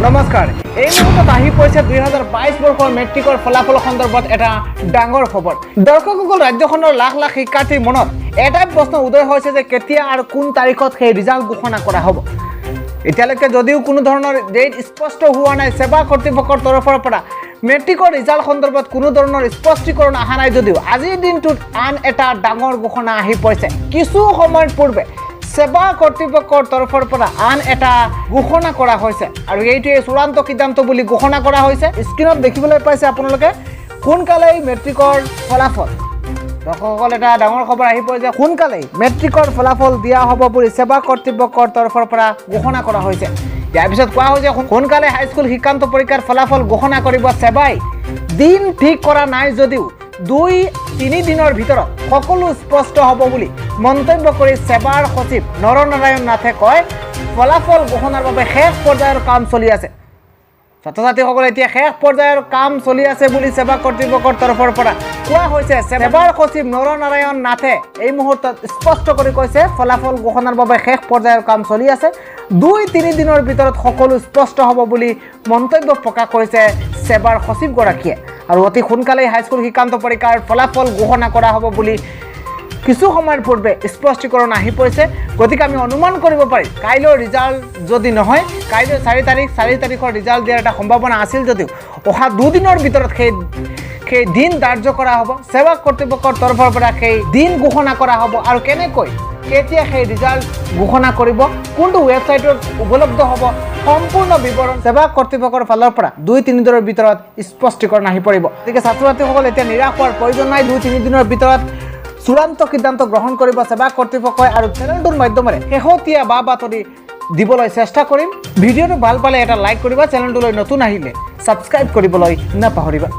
নমস্কাৰ এই মুহূৰ্তত আহি পৰিছে 2022 বৰ্ষৰ মেট্ৰিকৰ ফলাফল সন্দৰ্ভত এটা ডাঙৰ খবৰ দৰ্শকসকল ৰাজ্যখনৰ লাখ লাখ শিক্ষাৰ্থীৰ মনত এটাই প্ৰশ্ন উদয় হৈছে যে কেতিয়া আৰু কোন তাৰিখত সেই ৰিজাল্ট ঘোষণা কৰা হ'ব এতিয়ালৈকে যদিও কোনো ধৰণৰ ডেট স্পষ্ট হোৱা নাই সেৱা কৰ্তৃপক্ষৰ তৰফৰ পৰা মেট্ৰিকৰ ৰিজাল্ট সন্দৰ্ভত কোনো ধৰণৰ স্পষ্টীকৰণ অহা নাই যদিও আজিৰ দিনটোত আন এটা ডাঙৰ ঘোষণা আহি পৰিছে কিছু সময়ৰ পূৰ্বে সেৱা কৰ্তৃপক্ষৰ তৰফৰ পৰা আন এটা ঘোষণা কৰা হৈছে আৰু এইটোৱে চূড়ান্ত সিদ্ধান্ত বুলি ঘোষণা কৰা হৈছে স্ক্ৰীনত দেখিবলৈ পাইছে আপোনালোকে সোনকালেই মেট্ৰিকৰ ফলাফল দৰ্শকসকল এটা ডাঙৰ খবৰ আহি পৰিছে সোনকালেই মেট্ৰিকৰ ফলাফল দিয়া হ'ব বুলি সেৱা কৰ্তৃপক্ষৰ তৰফৰ পৰা ঘোষণা কৰা হৈছে ইয়াৰ পিছত কোৱা হৈছে সোনকালে হাইস্কুল শিক্ষান্ত পৰীক্ষাৰ ফলাফল ঘোষণা কৰিব সেৱাই দিন ঠিক কৰা নাই যদিও 2-3 দিনৰ ভিতৰত সকলো স্পষ্ট হ'ব বুলি মন্তব্য কৰি সেৱাৰ সচিব নৰনাৰায়ণ নাথে কয় ফলাফল ঘোষণাৰ বাবে শেষ পৰ্যায়ৰ কাম চলি আছে ছাত্ৰ-ছাত্ৰীসকলে এতিয়া শেষ পৰ্যায়ৰ কাম চলি আছে বুলি সেৱা কৰ্তৃপক্ষৰ তৰফৰ পৰা কোৱা হৈছে সেৱাৰ সচিব নৰনাৰায়ণ নাথে এই মুহূৰ্তত স্পষ্ট কৰি কৈছে ফলাফল ঘোষণাৰ বাবে শেষ পৰ্যায়ৰ কাম চলি আছে 2-3 দিনৰ ভিতৰত সকলো স্পষ্ট হ'ব বুলি মন্তব্য প্ৰকাশ কৰিছে সেৱাৰ সচিবগৰাকীয়ে আৰু অতি সোনকালেই হাইস্কুল শিক্ষান্ত পৰীক্ষাৰ ফলাফল ঘোষণা কৰা হ'ব বুলি কিছু সময়ৰ পূৰ্বে স্পষ্টীকৰণ আহি পৰিছে গতিকে আমি অনুমান কৰিব পাৰি কাইলৈৰ ৰিজাল্ট যদি নহয় কাইলৈ 4 তাৰিখৰ ৰিজাল্ট দিয়াৰ এটা সম্ভাৱনা আছিল যদিও অহা 2 দিনৰ ভিতৰত সেই দিন ধাৰ্য কৰা হ'ব সেৱা কৰ্তৃপক্ষৰ তৰফৰ পৰা সেই দিন ঘোষণা কৰা হ'ব আৰু কেনেকৈ কেতিয়া সেই ৰিজাল্ট ঘোষণা কৰিব কোনটো ৱেবছাইটত উপলব্ধ হ'ব সম্পূৰ্ণ বিৱৰণ সেৱা কৰ্তৃপক্ষৰ ফালৰ পৰা 2-3 দিনৰ ভিতৰত স্পষ্টীকৰণ আহি পৰিব গতিকে ছাত্ৰ-ছাত্ৰীসকল এতিয়া নিৰাশ হোৱাৰ প্ৰয়োজন নাই 2-3 দিনৰ ভিতৰত চূড়ান্ত সিদ্ধান্ত গ্ৰহণ কৰিব সেৱা কৰ্তৃপক্ষই আৰু চেনেলটোৰ মাধ্যমেৰে শেহতীয়া বাতৰি দিবলৈ চেষ্টা কৰিম ভিডিঅ'টো ভাল পালে এটা লাইক কৰিবা চেনেলটোলৈ নতুন আহিলে ছাবস্ক্ৰাইব কৰিবলৈ নাপাহৰিবা